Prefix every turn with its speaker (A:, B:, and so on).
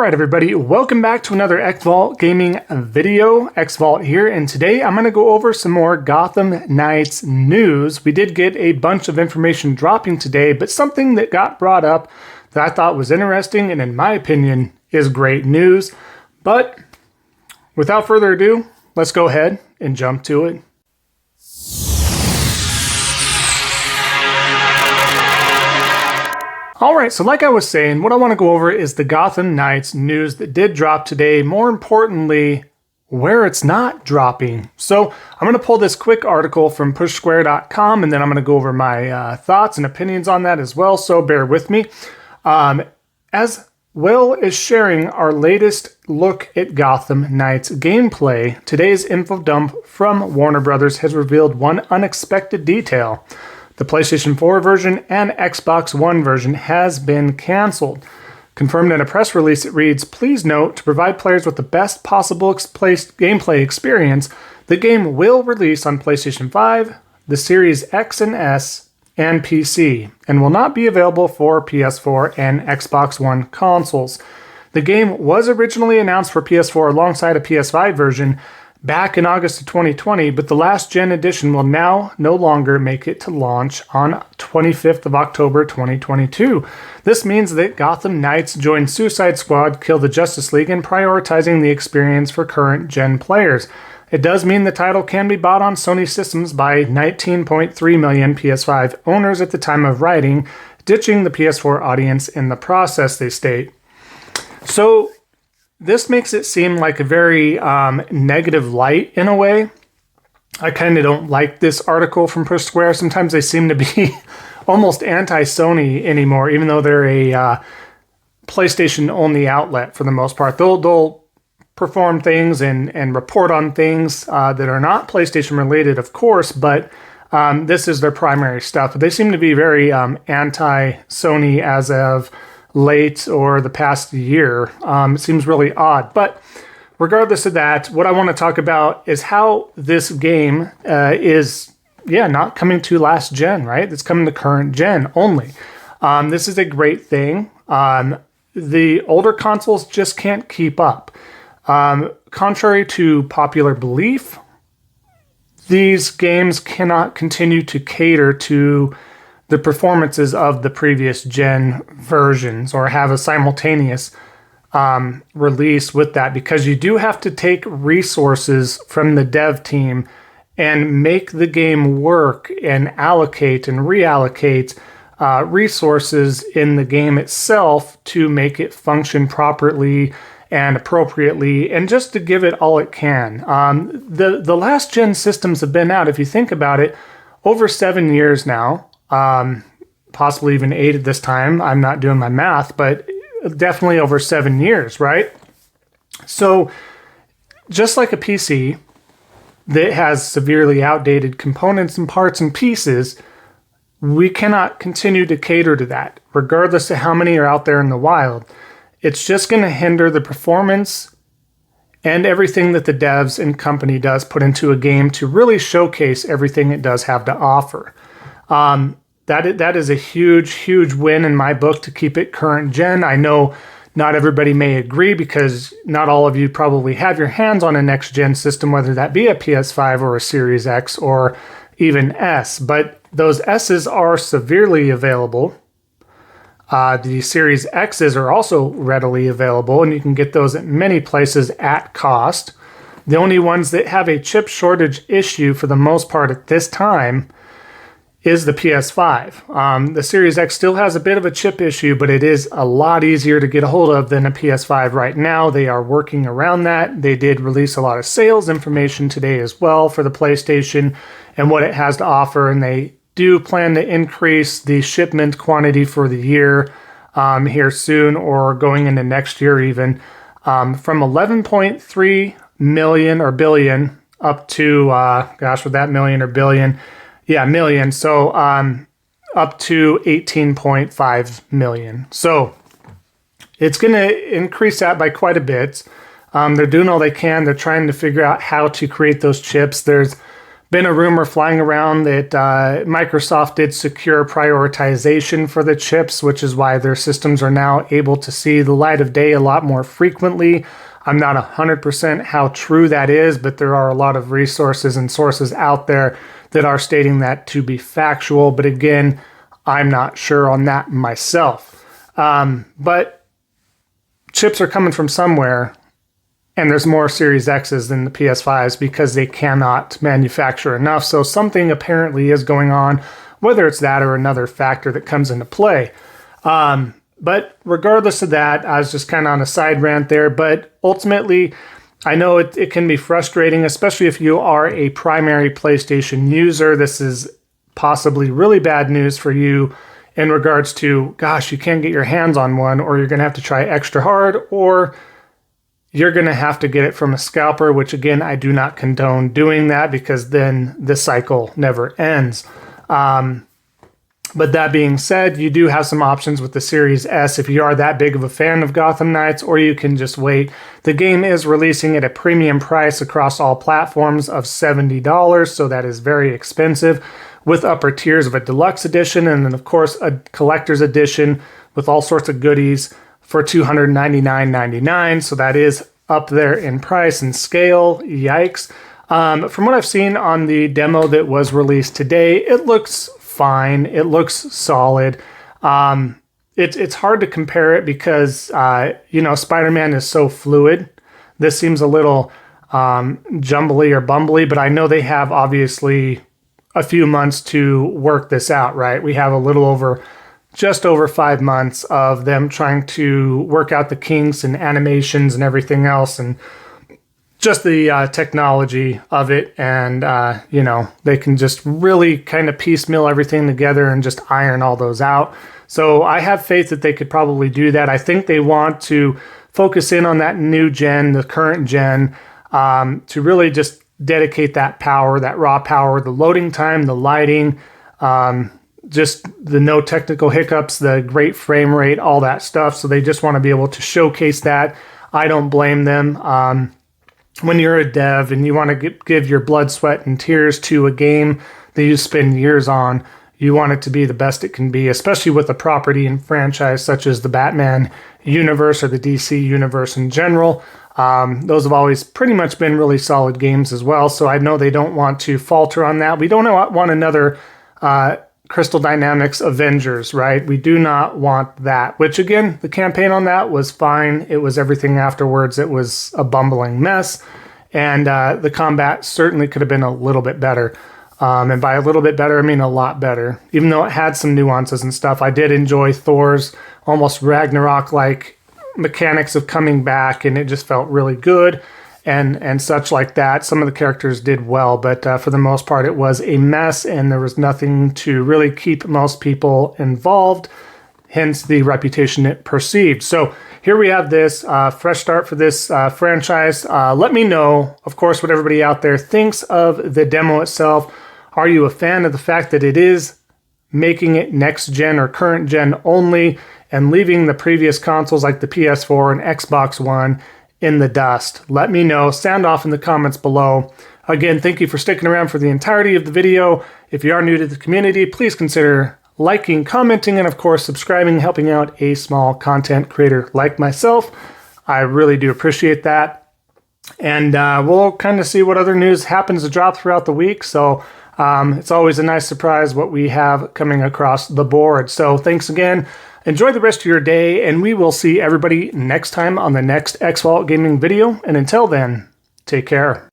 A: Alright everybody, welcome back to another Xvault gaming video. Xvault here, and today I'm going to go over some more Gotham Knights news. We did get a bunch of information dropping today, but something that got brought up that I thought was interesting and in my opinion is great news. But without further ado, let's go ahead and jump to it. Alright, so like I was saying, what I want to go over is the Gotham Knights news that did drop today. More importantly, where it's not dropping. So I'm going to pull this quick article from pushsquare.com, and then I'm going to go over my thoughts and opinions on that as well, so bear with me. As well as sharing our latest look at Gotham Knights gameplay, today's info dump from Warner Brothers has revealed one unexpected detail. The PlayStation 4 version and Xbox One version has been canceled. Confirmed in a press release, it reads, "Please note, to provide players with the best possible gameplay experience, the game will release on PlayStation 5, the Series X and S, and PC, and will not be available for PS4 and Xbox One consoles. The game was originally announced for PS4 alongside a PS5 version back in August of 2020, but the last gen edition will now no longer make it to launch on 25th of October 2022. This means that Gotham Knights joined Suicide Squad, Kill the Justice League, in prioritizing the experience for current gen players. It does mean the title can be bought on Sony systems by 19.3 million PS5 owners at the time of writing, ditching the PS4 audience in the process," they state. So this makes it seem like a very negative light in a way. I kind of don't like this article from Push Square. Sometimes they seem to be almost anti-Sony anymore, even though they're a PlayStation-only outlet for the most part. They'll perform things and report on things that are not PlayStation-related, of course, but this is their primary stuff. But they seem to be very anti-Sony as of late or the past year. It seems really odd. But regardless of that, what I want to talk about is how this game is, not coming to last gen, right? It's coming to current gen only. This is a great thing. The older consoles just can't keep up. Contrary to popular belief, these games cannot continue to cater to the performances of the previous gen versions or have a simultaneous release with that, because you do have to take resources from the dev team and make the game work and allocate and reallocate resources in the game itself to make it function properly and appropriately, and just to give it all it can. The last gen systems have been out, if you think about it, over 7 years now. Possibly even 8 at this time. I'm not doing my math, but definitely over 7 years, right? So just like a PC that has severely outdated components and parts and pieces, we cannot continue to cater to that, regardless of how many are out there in the wild. It's just going to hinder the performance and everything that the devs and company does put into a game to really showcase everything it does have to offer. That is a huge win in my book to keep it current gen. I know not everybody may agree, because not all of you probably have your hands on a next gen system, whether that be a PS5 or a Series X or even S, but those S's are severely available. The Series X's are also readily available, and you can get those at many places at cost. The only ones that have a chip shortage issue for the most part at this time is the PS5. The Series X still has a bit of a chip issue, but it is a lot easier to get a hold of than a PS5 right now. They are working around that. They did release a lot of sales information today as well for the PlayStation and what it has to offer, and they do plan to increase the shipment quantity for the year here soon, or going into next year even, from 11.3 million or billion up to, with that million or billion, million. So up to 18.5 million. So it's going to increase that by quite a bit. They're doing all they can. They're trying to figure out how to create those chips. There's been a rumor flying around that Microsoft did secure prioritization for the chips, which is why their systems are now able to see the light of day a lot more frequently. I'm not 100% how true that is, but there are a lot of resources and sources out there that are stating that to be factual. But again, I'm not sure on that myself. But chips are coming from somewhere, and there's more Series X's than the PS5s because they cannot manufacture enough. So something apparently is going on, whether it's that or another factor that comes into play. But regardless of that, I was just kind of on a side rant there. But ultimately, I know it can be frustrating, especially if you are a primary PlayStation user. This is possibly really bad news for you in regards to, gosh, you can't get your hands on one, or you're going to have to try extra hard, or you're going to have to get it from a scalper, which again, I do not condone doing that because then the cycle never ends. But that being said, you do have some options with the Series S if you are that big of a fan of Gotham Knights, or you can just wait. The game is releasing at a premium price across all platforms of $70, so that is very expensive, with upper tiers of a deluxe edition, and then of course a collector's edition with all sorts of goodies for $299.99, so that is up there in price and scale. Yikes. From what I've seen on the demo that was released today, it looks fine. It looks solid. It's hard to compare it because, Spider-Man is so fluid. This seems a little jumbly or bumbly, but I know they have obviously a few months to work this out, right? We have just over 5 months of them trying to work out the kinks and animations and everything else, and just the technology of it. And, they can just really kind of piecemeal everything together and just iron all those out. So I have faith that they could probably do that. I think they want to focus in on that new gen, the current gen, to really just dedicate that power, that raw power, the loading time, the lighting, just the no technical hiccups, the great frame rate, all that stuff. So they just want to be able to showcase that. I don't blame them. When you're a dev and you want to give your blood, sweat, and tears to a game that you spend years on, you want it to be the best it can be, especially with a property and franchise such as the Batman universe or the DC universe in general. Those have always pretty much been really solid games as well. So I know they don't want to falter on that. We don't want another Crystal Dynamics Avengers, right? We do not want that, which again, the campaign on that was fine. It was everything afterwards. It was a bumbling mess. And the combat certainly could have been a little bit better. And by a little bit better, I mean a lot better. Even though it had some nuances and stuff, I did enjoy Thor's almost Ragnarok-like mechanics of coming back, and it just felt really good and such like that. Some of the characters did well, but for the most part, it was a mess, and there was nothing to really keep most people involved, hence the reputation it perceived. So here we have this fresh start for this franchise. Let me know, of course, what everybody out there thinks of the demo itself. Are you a fan of the fact that it is making it next gen or current gen only and leaving the previous consoles like the PS4 and Xbox One in the dust? Let me know. Sound off in the comments below. Again, thank you for sticking around for the entirety of the video. If you are new to the community, please consider liking, commenting, and of course, subscribing, helping out a small content creator like myself. I really do appreciate that. And we'll kind of see what other news happens to drop throughout the week. So it's always a nice surprise what we have coming across the board. So thanks again. Enjoy the rest of your day, and we will see everybody next time on the next Xvault gaming video. And until then, take care.